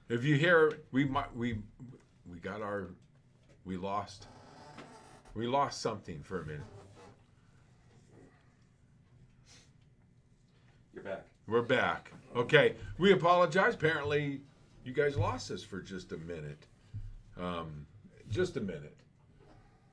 If you hear, we lost something for a minute. You're back. We're back. Okay, we apologize. Apparently, you guys lost us for just a minute. Just a minute.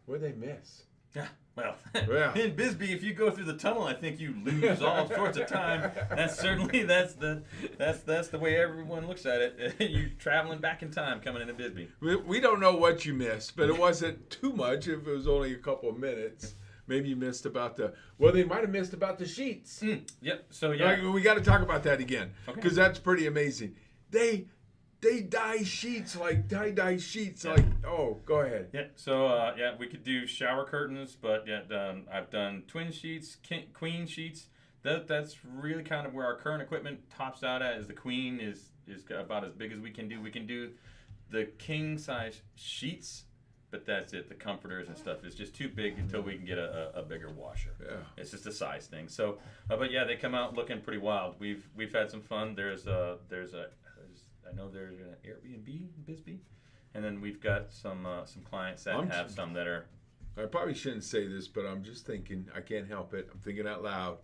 What did they miss? Yeah. Well, Yeah. in Bisbee, if you go through the tunnel, I think you lose all sorts of time. That's the way everyone looks at it. You're traveling back in time coming into Bisbee. We don't know what you missed, but it wasn't too much if it was only a couple of minutes. Maybe you missed about they might have missed about the sheets. Yep. So yeah, We got to talk about that again because Okay. that's pretty amazing. They dye sheets like dye sheets like. Oh, go ahead. Yeah. So we could do shower curtains, but I've done twin sheets, queen sheets. That's really kind of where our current equipment tops out at. Is the queen is about as big as we can do. We can do the king size sheets. But that's it. The comforters and stuff is just too big until we can get a bigger washer. Yeah. It's just a size thing. So, but yeah, they come out looking pretty wild. We've had some fun. I know there's an Airbnb in Bisbee, and then we've got some clients that have some that are. I probably shouldn't say this, but I'm just thinking. I can't help it. I'm thinking out loud.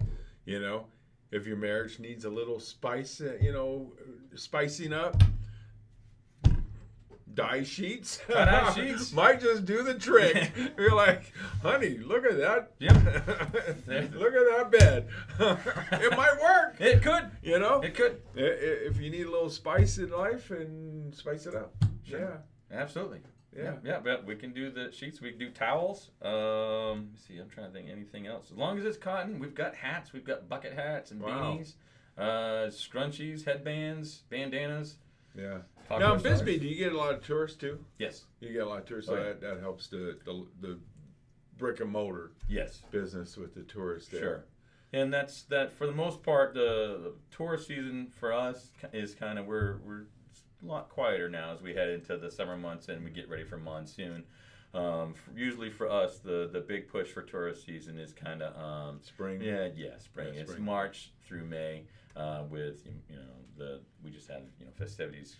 You know, if your marriage needs a little spice, spicing up. Dye sheets might just do the trick. You're like, honey, look at that. Yep. Look at that bed. It might work. It could. It could. If you need a little spice in life, and spice it up. Sure. Yeah. Absolutely. Yeah. Yeah, but we can do the sheets. We can do towels. Let's see, I'm trying to think anything else. As long as it's cotton, we've got hats. We've got bucket hats and beanies, scrunchies, headbands, bandanas. Yeah. Talk Now to in us, Bisbee, sorry. do you get a lot of tourists too? Yes. You get a lot of tourists, Oh, so yeah. that helps the brick and mortar Yes. business with the tourists there. Sure. And that's for the most part. The tourist season for us is kind of we're a lot quieter now as we head into the summer months and we get ready for monsoon. Usually for us, the big push for tourist season is kind of Spring. Yeah, spring. Yeah, It's spring. March through May. With we just had festivities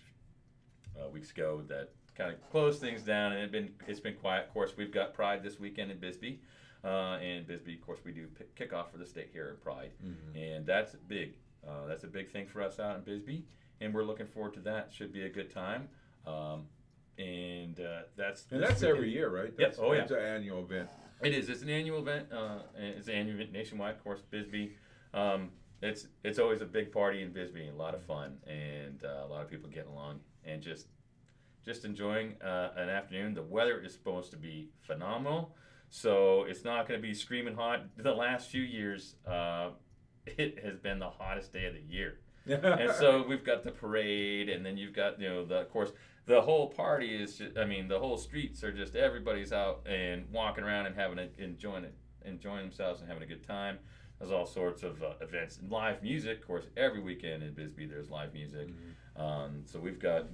weeks ago that kind of closed things down, and it's been quiet. Of course, we've got Pride this weekend in Bisbee, and Bisbee, of course, we do kickoff for the state here at Pride, and that's big. That's a big thing for us out in Bisbee, and we're looking forward to that. Should be a good time, and that's every year, right? Yep. Oh, yeah. It's an annual event. It is. It's an annual event. It's an annual event nationwide, of course. Bisbee. It's always a big party in Bisbee, a lot of fun, and a lot of people getting along and just enjoying an afternoon. The weather is supposed to be phenomenal, so it's not going to be screaming hot. The last few years, it has been the hottest day of the year, and so we've got the parade, and then you've got of course. The whole party is just, the whole streets are just, everybody's out and walking around and enjoying themselves and having a good time. There's all sorts of events and live music. Of course, every weekend in Bisbee there's live music. So we've got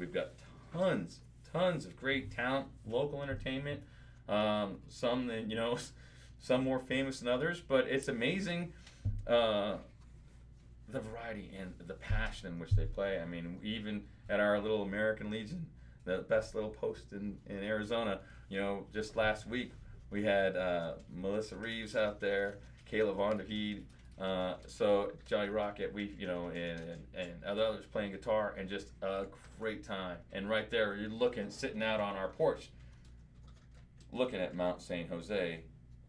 tons of great talent, local entertainment. Some that some more famous than others, but it's amazing the variety and the passion in which they play. Even at our little American Legion, the best little post in Arizona, just last week we had Melissa Reeves out there, Kayla Von der Heed, so Johnny Rocket, and others playing guitar, and just a great time. And right there, you're sitting out on our porch, looking at Mount San Jose,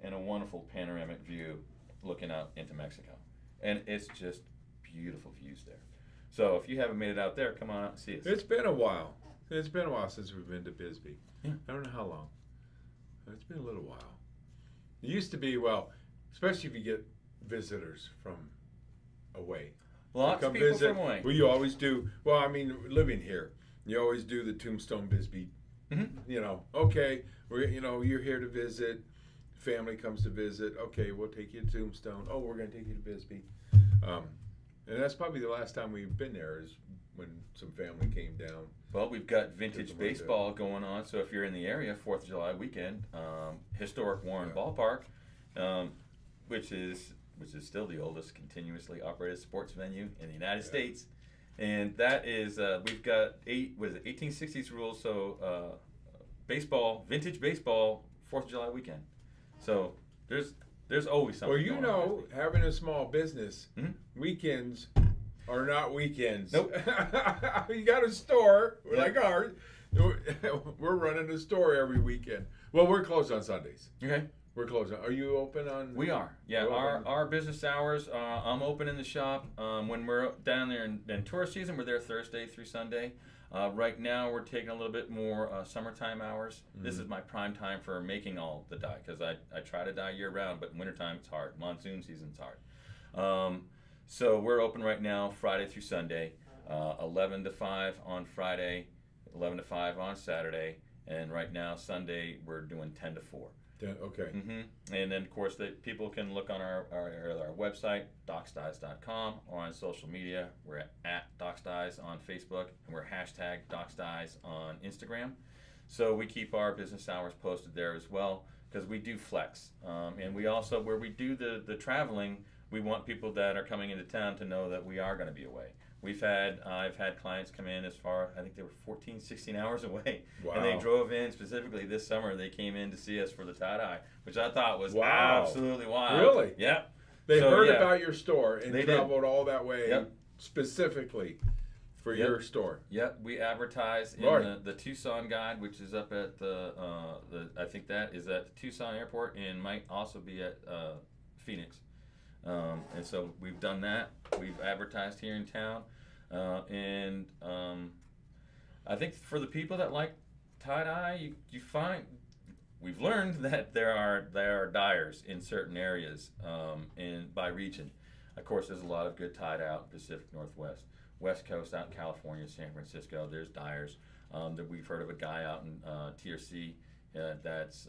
and a wonderful panoramic view, looking out into Mexico, and it's just beautiful views there. So if you haven't made it out there, come on out and see us. It's been a while. It's been a while since we've been to Bisbee. Yeah. I don't know how long. It's been a little while. It used to be, especially if you get visitors from away. Lots of people from away. Well, you always do. Living here, you always do the Tombstone Bisbee. Okay, you're here to visit. Family comes to visit. Okay, we'll take you to Tombstone. Oh, we're going to take you to Bisbee. And that's probably the last time we've been there is when some family came down. Well, we've got vintage baseball going on, so if you're in the area, 4th of July weekend, historic Warren Ballpark, which is still the oldest continuously operated sports venue in the United States, And that is we've got 1860s rules. So baseball, vintage baseball, 4th of July weekend. So there's always something. Well, you going know, on. having a small business, Mhm. weekends are not weekends. Nope. You got a store Yep. like ours. We're running a store every weekend. Well, we're closed on Sundays. Okay. We're closed. Are you open on? We are. Yeah, You're our open? our business hours. I'm open in the shop. When we're down there in tourist season, we're there Thursday through Sunday. Right now, we're taking a little bit more summertime hours. This is my prime time for making all the dye because I try to dye year round, but wintertime it's hard. Monsoon season's hard. So we're open right now Friday through Sunday, 11 to 5 on Friday, 11 to 5 on Saturday, and right now Sunday we're doing 10 to 4. Okay. And then, of course, people can look on our website, docsdyes.com, or on social media. We're at DocsDyes on Facebook, and we're hashtag DocsDyes on Instagram. So we keep our business hours posted there as well because we do flex. And we also, where we do the traveling, we want people that are coming into town to know that we are going to be away. I've had clients come in as far, I think they were 14, 16 hours away. Wow. And they drove in specifically this summer. They came in to see us for the tie-dye, which I thought was Wow. absolutely wild. Really? Yep. They So, heard yeah. about your store and They did. traveled all that way Yep. specifically for Yep. your store. Yep, we advertise in Right. the Tucson Guide, which is up at the I think that is at the Tucson Airport and might also be at Phoenix. And so we've done that. We've advertised here in town, and I think for the people that like tie dye, you find we've learned that there are dyers in certain areas, and by region. Of course, there's a lot of good tie dye out in Pacific Northwest. West Coast, out in California, San Francisco, there's dyers. That we've heard of a guy out in TRC that's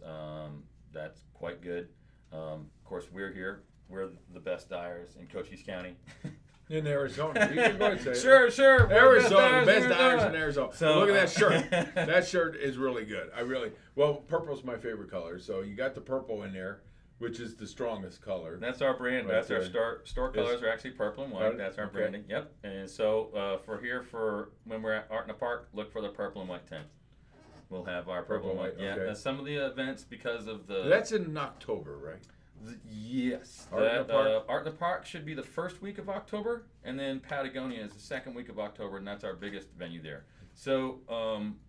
quite good. Of course, we're here. We're the best dyers in Cochise County. In Arizona. You can go ahead and say it. Sure. Arizona, best dyers in Arizona. So, look at that shirt. That shirt is really good. Well, purple's my favorite color. So you got the purple in there, which is the strongest color. That's our brand. Right That's our there. store colors are actually purple and white. Right. That's our Okay. branding. Yep. And so for when we're at Art in the Park, look for the purple and white tent. We'll have our purple and white. Yeah. okay. Some of the events because of the. That's in October, right? Yes. Art in the Park? Art in the Park should be the first week of October, and then Patagonia is the second week of October, and that's our biggest venue there. So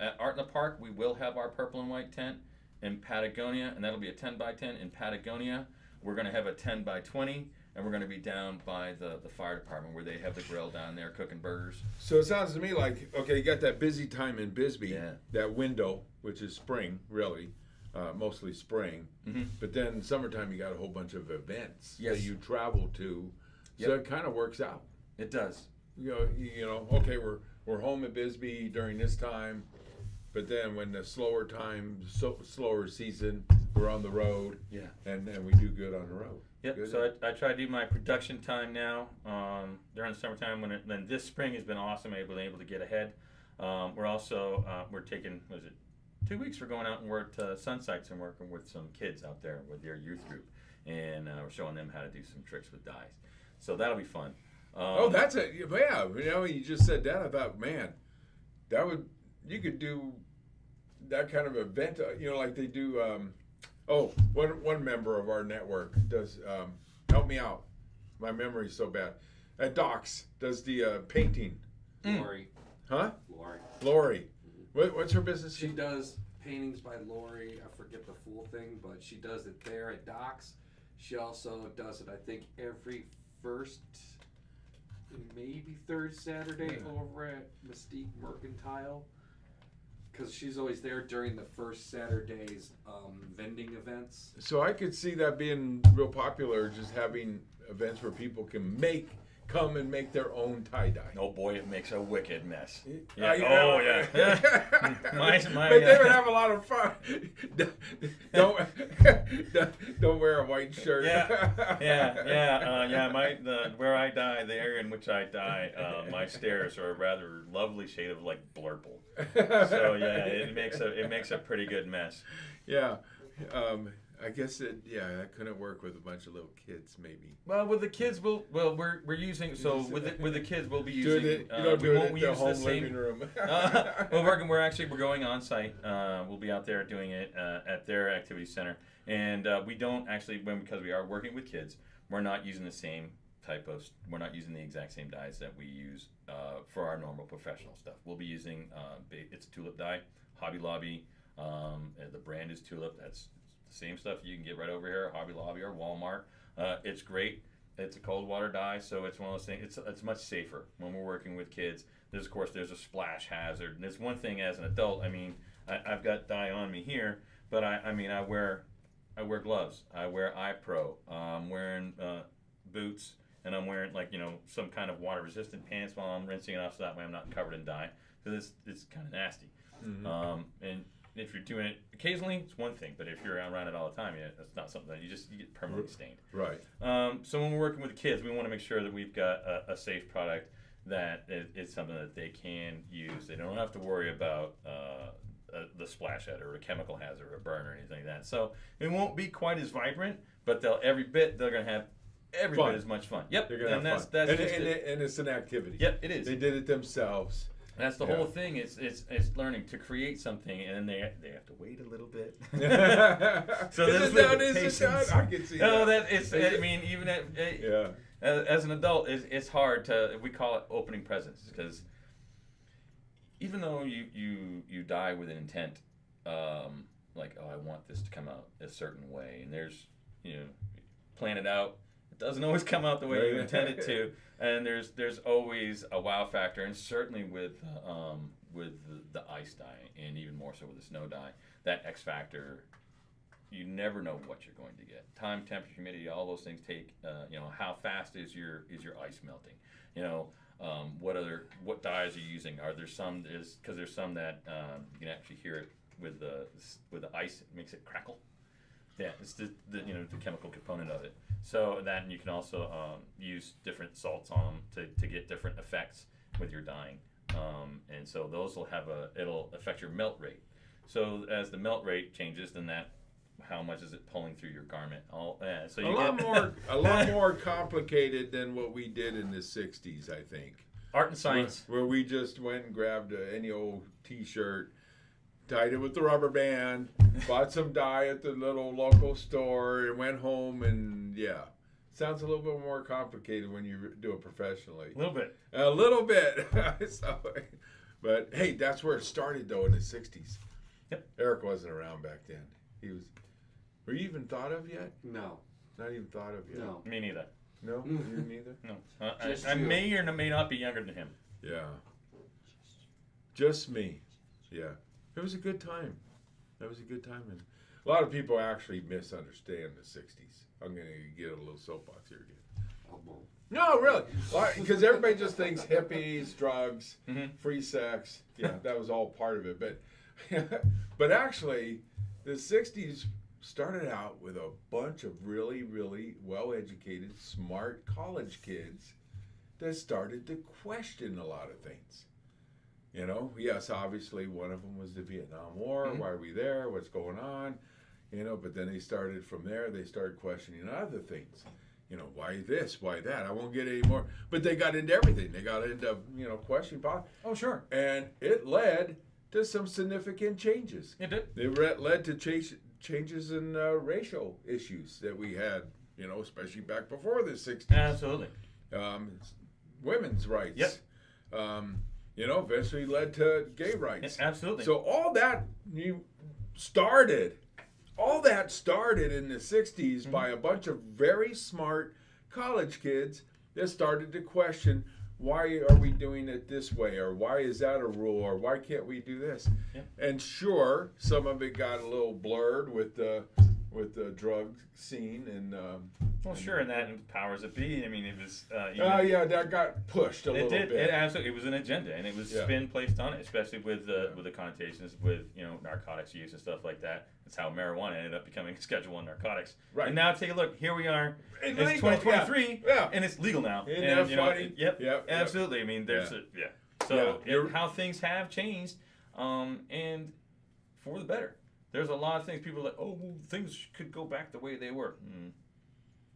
at Art in the Park, we will have our purple and white tent. In Patagonia, and that'll be a 10 by 10. In Patagonia, we're going to have a 10 by 20, and we're going to be down by the fire department where they have the grill down there cooking burgers. So it sounds to me like, okay, you got that busy time in Bisbee, Yeah. that window, which is spring, really, mostly spring. Mhm. But then summertime, you got a whole bunch of events Yes. that you travel to. So Yep. it kind of works out. It does. You know, okay, we're home at Bisbee during this time, but then when the slower season, we're on the road, Yeah. and we do good on the road. Yep. Good. So I try to do my production time now during the summertime. Then this spring has been awesome. I've been able to get ahead. We're also we're taking 2 weeks. We're going out and we're at Sunsites and working with some kids out there with their youth group, and we're showing them how to do some tricks with dyes. So that'll be fun. That's it. Yeah, you know, you just said that. I thought, man, you could do that kind of event. You know, like they do. One member of our network does. Help me out. My memory's so bad. At Docs does the painting. Lori. Huh? Lori. Lori. What's her business? She does paintings by Lori. I forget the full thing, but she does it there at Docs. She also does it, I think, every first, maybe third Saturday over at Mystique Mercantile. Because she's always there during the first Saturday's vending events. So I could see that being real popular, just having events where people can come and make their own tie-dye. Oh boy, it makes a wicked mess. Yeah. Yeah. But they would have a lot of fun. Don't wear a white shirt. Where I dye, the area in which I dye, my stairs are a rather lovely shade of like blurple. So yeah, it makes a pretty good mess. Yeah. I guess that couldn't work with a bunch of little kids, maybe. Well, with the kids, we're using with the kids we'll be using. You don't we do won't it in use the home the same. living room. We're going on site. We'll be out there doing it at their activity center, and we don't actually because we are working with kids. We're not using the same we're not using the exact same dyes that we use for our normal professional stuff. We'll be using it's tulip dye, Hobby Lobby. The brand is Tulip. That's the same stuff you can get right over here at Hobby Lobby or Walmart. It's great. It's a cold water dye, so it's one of those things. It's much safer when we're working with kids. There's a splash hazard. And it's one thing as an adult. I mean, I've got dye on me here, but I wear gloves. I wear eye pro. I'm wearing boots, and I'm wearing some kind of water resistant pants while I'm rinsing it off, so that way I'm not covered in dye. Because it's kind of nasty. Mm-hmm. And if you're doing it occasionally, it's one thing, but if you're around it all the time, that's not something that you get permanently stained. Right. So when we're working with the kids, we want to make sure that we've got a safe product that is something that they can use. They don't have to worry about the splash hazard or a chemical hazard or a burn or anything like that. So it won't be quite as vibrant, but they're going to have every bit as much fun. Yep. They're going to have fun. And it's an activity. Yep, it is. They did it themselves. That's the whole thing. It's learning to create something, and they have to wait a little bit. So there's patience. I can see that. I mean, even as an adult, it's hard to. We call it opening presents because even though you dye with an intent, like I want this to come out a certain way, and there's plan it out. It doesn't always come out the way you intend it to, and there's always a wow factor, and certainly with the ice dye, and even more so with the snow dye, that X factor, you never know what you're going to get. Time, temperature, humidity, all those things take. How fast is your ice melting? What dyes are you using? Are there some because there's some that you can actually hear it with the ice, it makes it crackle. Yeah, it's the chemical component of it. So that, and you can also use different salts on them to get different effects with your dyeing. And so those it'll affect your melt rate. So as the melt rate changes, then how much is it pulling through your garment? So a lot more complicated than what we did in the '60s, I think. Art and science. Where we just went and grabbed any old T-shirt, tied it with the rubber band, bought some dye at the little local store, and went home, and sounds a little bit more complicated when you do it professionally. A little bit. But hey, that's where it started though in the '60s. Yep. Eric wasn't around back then. Were you even thought of yet? No. Not even thought of yet. No. Me neither. No, you neither. No. I may or may not be younger than him. Yeah. Just me. Yeah. It was a good time. That was a good time. And a lot of people actually misunderstand the '60s. I'm going to get a little soapbox here again. No, really. Because everybody just thinks hippies, drugs, free sex. Yeah, that was all part of it. But actually, the '60s started out with a bunch of really, really well-educated, smart college kids that started to question a lot of things. Yes, obviously one of them was the Vietnam War. Why are we there? What's going on? But then they started from there. They started questioning other things. Why this? Why that? I won't get any more. But they got into everything. They got into, questioning politics. Oh, sure. And it led to some significant changes. It did. It led to changes in racial issues that we had, especially back before the '60s. Absolutely. Women's rights. Yep. Eventually led to gay rights. Yeah, absolutely. So all that started in the '60s by a bunch of very smart college kids that started to question, why are we doing it this way, or why is that a rule, or why can't we do this? Yeah. And sure, some of it got a little blurred with the drug scene and. Sure, and that powers that be. I mean, it was. That got pushed a little bit. It absolutely. It was an agenda, and it was spin placed on it, especially with the connotations with narcotics use and stuff like that. That's how marijuana ended up becoming Schedule I narcotics. Right. And now take a look. Here we are. It's 2023, and it's legal now. Yep. Absolutely. I mean, there's So how things have changed, and for the better. there's a lot of things people are like, oh, well, things could go back the way they were.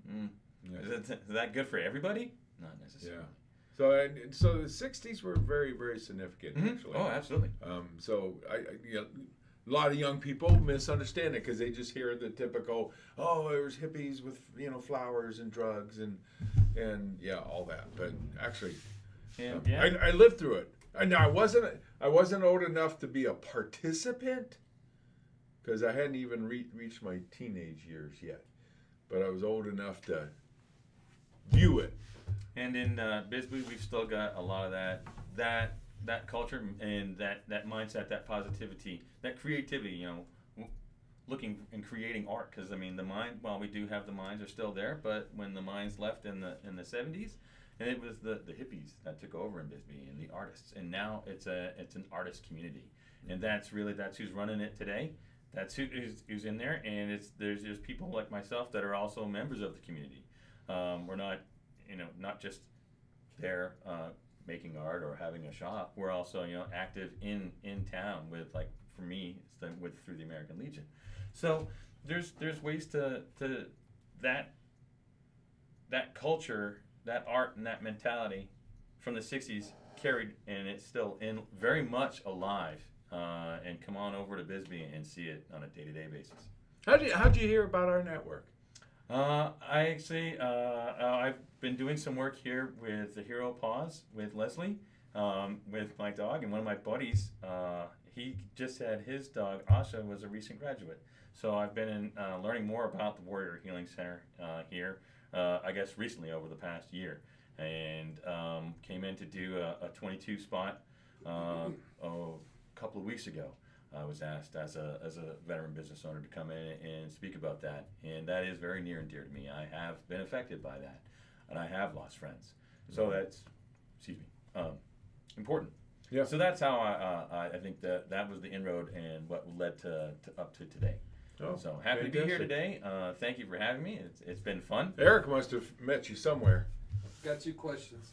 Yeah. Is that good for everybody? Not necessarily. Yeah. So the '60s were very, very significant, actually. Oh, absolutely. So a lot of young people misunderstand it because they just hear the typical, oh, there was hippies with flowers and drugs and all that. But actually, I lived through it. And I wasn't old enough to be a participant because I hadn't even reached my teenage years yet. But I was old enough to view it. And in Bisbee, we've still got a lot of that culture and that mindset, that positivity, that creativity. Looking and creating art, because the mind. While we do have the mines are still there, but when the mines left in the '70s, and it was the hippies that took over in Bisbee and the artists, and now it's an artist community, and that's who's running it today. That's who's in there, and there's people like myself that are also members of the community. We're not just there making art or having a shop. We're also active in town with, like, for me, it's through the American Legion. So there's ways to that culture, that art, and that mentality from the '60s carried, and it's still very much alive. And come on over to Bisbee and see it on a day-to-day basis. How'd you hear about our network? I actually, I've been doing some work here with the Hero Paws with Leslie, with my dog, and one of my buddies, he just had his dog, Asha, was a recent graduate. So I've been learning more about the Warrior Healing Center here, I guess recently over the past year, and came in to do a 22 spot a couple of weeks ago. I was asked as a veteran business owner to come in and speak about that, and that is very near and dear to me. I have been affected by that, and I have lost friends. So that's, important. Yeah. So that's how I think that was the inroad and what led to up to today. Oh, so happy to be here today. Thank you for having me. It's been fun. Eric must have met you somewhere. Got 2 questions.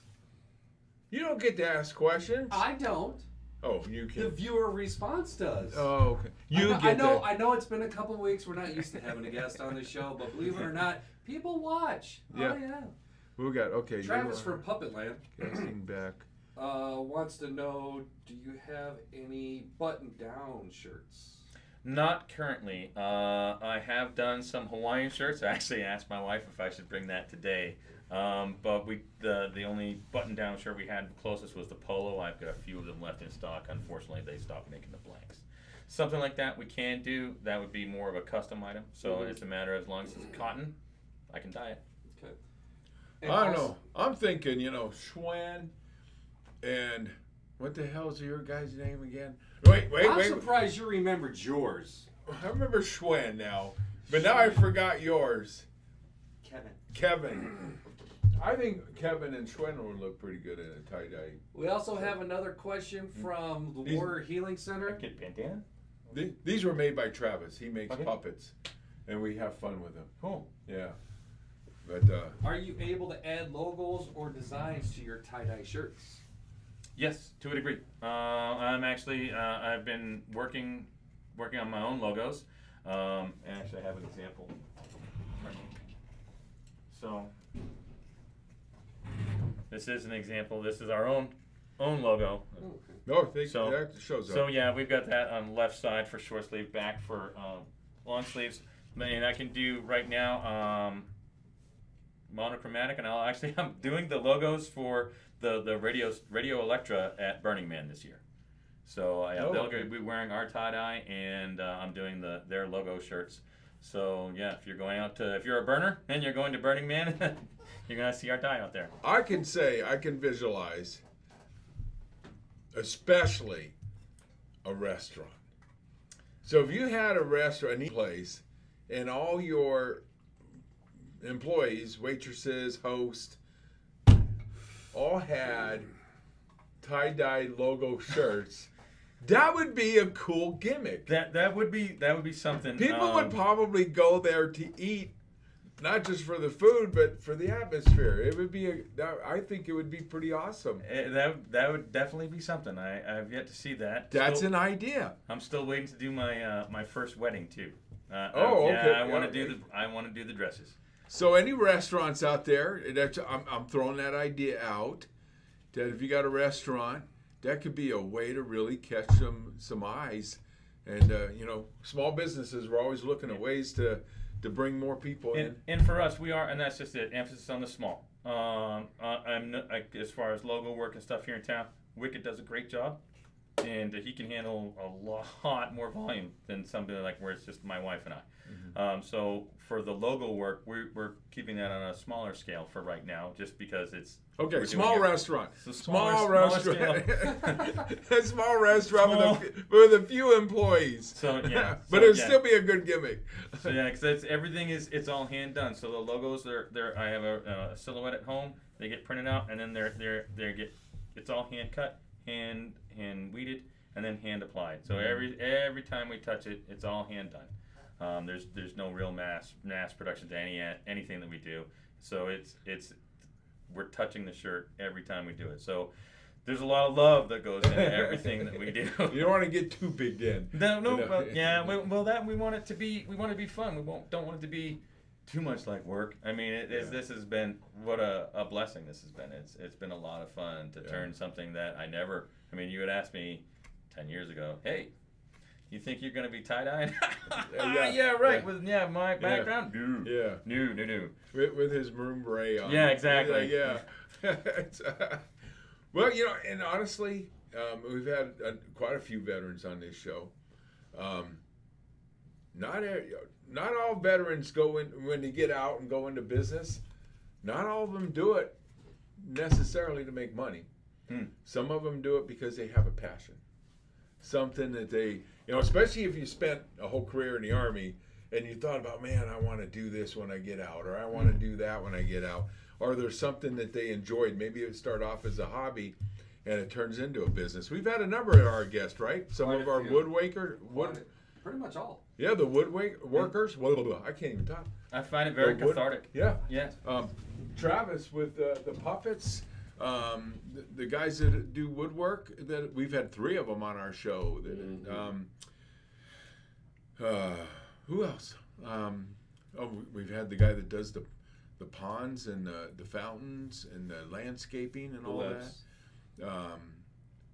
You don't get to ask questions. I don't. Oh, you can. The viewer response does. Oh, okay. I know it's been a couple of weeks. We're not used to having a guest on the show, but believe it or not, people watch. Yeah. Oh, yeah. We got, okay. Travis from Puppet Land Casting back. wants to know, do you have any button-down shirts? Not currently. I have done some Hawaiian shirts. I actually asked my wife if I should bring that today. But the only button-down shirt we had closest was the polo. I've got a few of them left in stock. Unfortunately, they stopped making the blanks. Something like that we can do. That would be more of a custom item. So it's a matter of, as long as it's cotton, I can dye it. Okay. I don't know. I'm thinking, Schwan and what the hell's your guy's name again? Wait. I'm surprised you remembered yours. I remember Schwan now, but now I forgot yours. Kevin. I think Kevin and Schwen would look pretty good in a tie-dye. We also have another question from the Warrior Healing Center. Kid bandana? These were made by Travis. He makes Okay. puppets, and we have fun with them. Cool. Yeah. But Are you able to add logos or designs to your tie-dye shirts? Yes, to a degree. I'm actually, I've been working on my own logos. And actually I have an example. So, this is an example. This is our own logo. Okay. that shows up. So yeah, we've got that on the left side for short sleeve, back for long sleeves. And I can do right now monochromatic, and I'm doing the logos for the Radio Electra at Burning Man this year. So they'll be wearing our tie-dye, and I'm doing their logo shirts. So yeah, if you're a burner and you're going to Burning Man, you're gonna see our tie out there. I can visualize, especially a restaurant. So if you had a restaurant place and all your employees, waitresses, hosts, all had tie-dye logo shirts, that would be a cool gimmick. That would be something. People would probably go there to eat not just for the food, but for the atmosphere. It would be I think it would be pretty awesome. That would definitely be something. I've yet to see that. That's an idea. I'm still waiting to do my first wedding too. Okay. I want to do the dresses. So any restaurants out there, I'm throwing that idea out, that if you got a restaurant, that could be a way to really catch some eyes. And, small businesses, we're always looking at ways to bring more people in. And for us, we are, and that's just it, emphasis on the small. As far as logo work and stuff here in town, Wicked does a great job. And he can handle a lot more volume than somebody like where it's just my wife and I. Mm-hmm. So for the logo work, we're keeping that on a smaller scale for right now, just because it's okay. Small restaurant, small restaurant, a small restaurant with a few employees. So yeah, but it'd still be a good gimmick. So yeah, because everything it's all hand done. So the logos, I have a silhouette at home. They get printed out, and then it's all hand cut, hand weeded, and then hand applied. So every time we touch it, it's all hand done. There's no real mass production to anything that we do. So we're touching the shirt every time we do it. So there's a lot of love that goes into everything that we do. You don't want to get too big in. Well, we want it to be fun. Don't want it to be too much like work. I mean, this has been what a blessing this has been. It's been a lot of fun to turn something that you had asked me 10 years ago, hey, you think you're going to be tie-dyeing? Yeah, right. Yeah. With my background? No. No. With his maroon beret on. Yeah, exactly. Yeah. Well, and honestly, we've had quite a few veterans on this show. Not all veterans go in when they get out and go into business. Not all of them do it necessarily to make money. Some of them do it because they have a passion, something that they, especially if you spent a whole career in the Army and you thought about, man, I want to do this when I get out, or I want to do that when I get out, or there's something that they enjoyed. Maybe it started off as a hobby and it turns into a business. We've had a number of our guests, right? Some of our pretty much all. Yeah, the workers. I can't even talk. I find it very cathartic. Yeah. Yes. Travis with the puppets. The guys that do woodwork, that we've had 3 of them on our show. Who else? We've had the guy that does the ponds and the fountains and the landscaping and all that.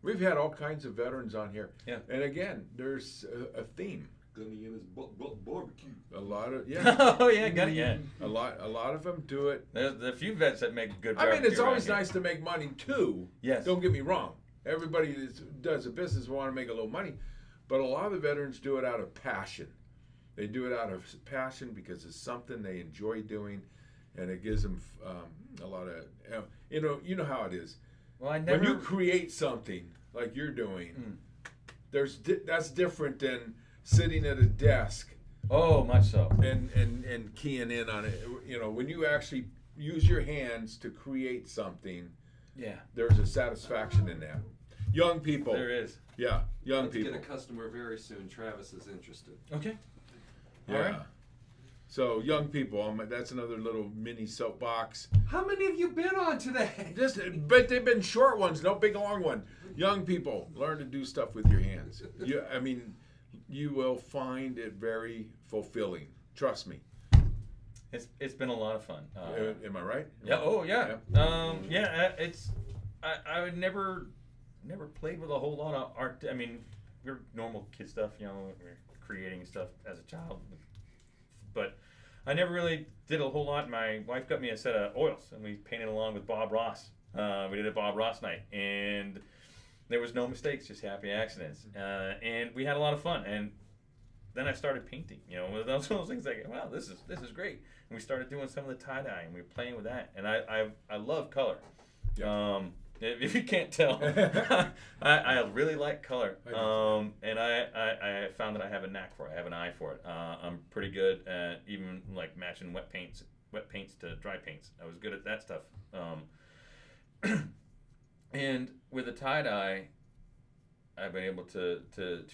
We've had all kinds of veterans on here. Yeah. And again, there's a theme. Gunny and his barbecue. A lot of Oh yeah, Gunny. Yeah. A lot of them do it. There's a few vets that make good. It's always nice to make money too. Yes. Don't get me wrong. Everybody that does a business want to make a little money, but a lot of the veterans do it out of passion. They do it out of passion because it's something they enjoy doing, and it gives them a lot of you know how it is. Well, when you create something like you're doing, that's different than sitting at a desk. Oh, much so. And keying in on it. When you actually use your hands to create something, there's a satisfaction in that. Young people. There is. Yeah, young people. Let's get a customer very soon. Travis is interested. Okay. Yeah. All right. So young people, that's another little mini soapbox. How many have you been on today? But they've been short ones, no big long one. Young people, learn to do stuff with your hands. You will find it very fulfilling. Trust me. It's been a lot of fun. Am I right? Yeah. Oh yeah. I would never played with a whole lot of art. I mean, we're normal kid stuff. We're creating stuff as a child. But I never really did a whole lot. My wife got me a set of oils, and we painted along with Bob Ross. We did a Bob Ross night, and there was no mistakes, just happy accidents. And we had a lot of fun. And then I started painting. Those things like, wow, this is great. And we started doing some of the tie-dye, and we were playing with that. And I love color. Yeah. If you can't tell, I really like color, and I found that I have a knack for it. I have an eye for it. I'm pretty good at even like matching wet paints to dry paints. I was good at that stuff. And with the tie dye, I've been able to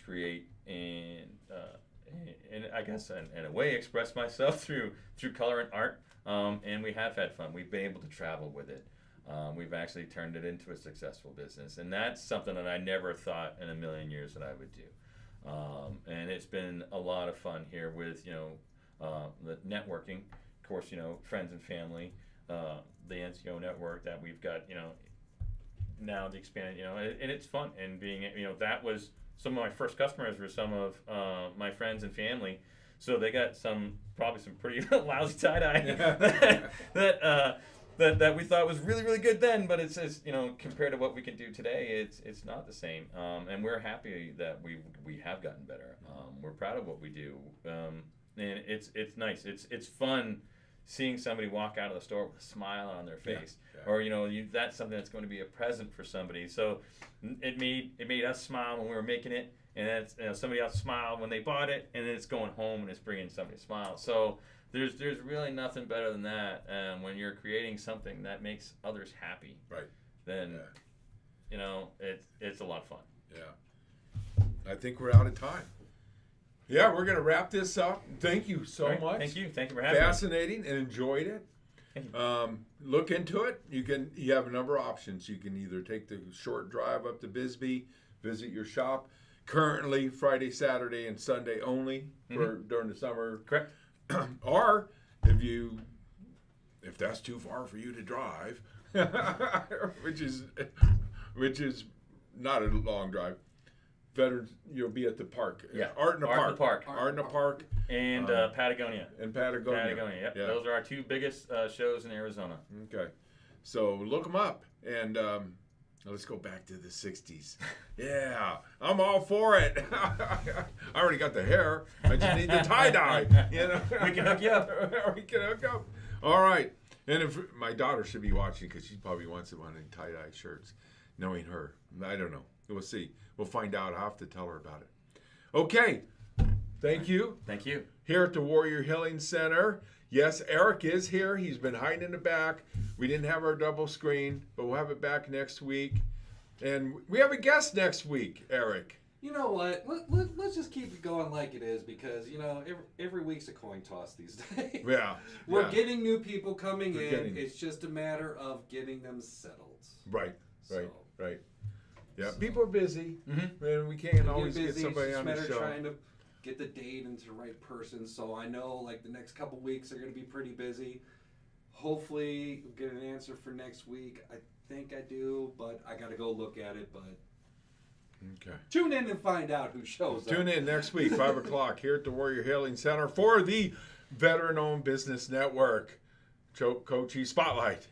create and in I guess in a way express myself through color and art. And we have had fun. We've been able to travel with it. We've actually turned it into a successful business, and that's something that I never thought in a million years that I would do. And it's been a lot of fun here with the networking, of course, friends and family, the NCO network that we've got, now the expanded, and it's fun. And being, that was some of my first customers were some of my friends and family. So they got probably some pretty lousy tie-dye that we thought was really, really good then, but it's just, compared to what we can do today, it's not the same. And we're happy that we have gotten better. We're proud of what we do. And it's nice. It's fun seeing somebody walk out of the store with a smile on their face, or that's something that's going to be a present for somebody. So it made us smile when we were making it, and that's somebody else smiled when they bought it, and then it's going home and it's bringing somebody a smile. So there's really nothing better than that. When you're creating something that makes others happy, right? Then it's a lot of fun. Yeah, I think we're out of time. Yeah, we're going to wrap this up. Thank you so much. Thank you for having me. Fascinating, and enjoyed it. Thank you. Look into it. You have a number of options. You can either take the short drive up to Bisbee, visit your shop. Currently, Friday, Saturday, and Sunday only during the summer. Correct. Or if that's too far for you to drive, which is not a long drive. Veterans, you'll be at the park. Yeah. Art in the Park. And Patagonia. And Patagonia. Yep. Yeah. Those are our two biggest shows in Arizona. Okay. So look them up. And let's go back to the 60s. Yeah. I'm all for it. I already got the hair. I just need the tie-dye. We can hook you up. We can hook up. All right. And if my daughter should be watching because she probably wants them on in tie-dye shirts, knowing her. I don't know. We'll see. We'll find out. I'll have to tell her about it. Okay. Thank you. Thank you. Here at the Warrior Healing Center. Yes, Eric is here. He's been hiding in the back. We didn't have our double screen, but we'll have it back next week. And we have a guest next week, Eric. You know what? Let's just keep it going like it is because, every week's a coin toss these days. Yeah. We're getting new people coming in. It's just a matter of getting them settled. Right. Yeah, so, people are busy, and we can't always get somebody on the show. It's just a matter of trying to get the date into the right person. So I know, the next couple weeks are going to be pretty busy. Hopefully, we'll get an answer for next week. I think I do, but I got to go look at it. But okay, tune in and find out who shows up. Tune in next week, 5 o'clock, here at the Warrior Healing Center for the Veteran-Owned Business Network. Coach E Spotlight.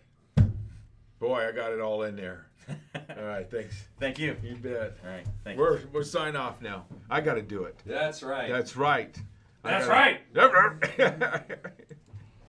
Boy, I got it all in there. All right, thanks. Thank you. You bet. All right, thank you. We're sign off now. I got to do it. That's right. That's right. That's right.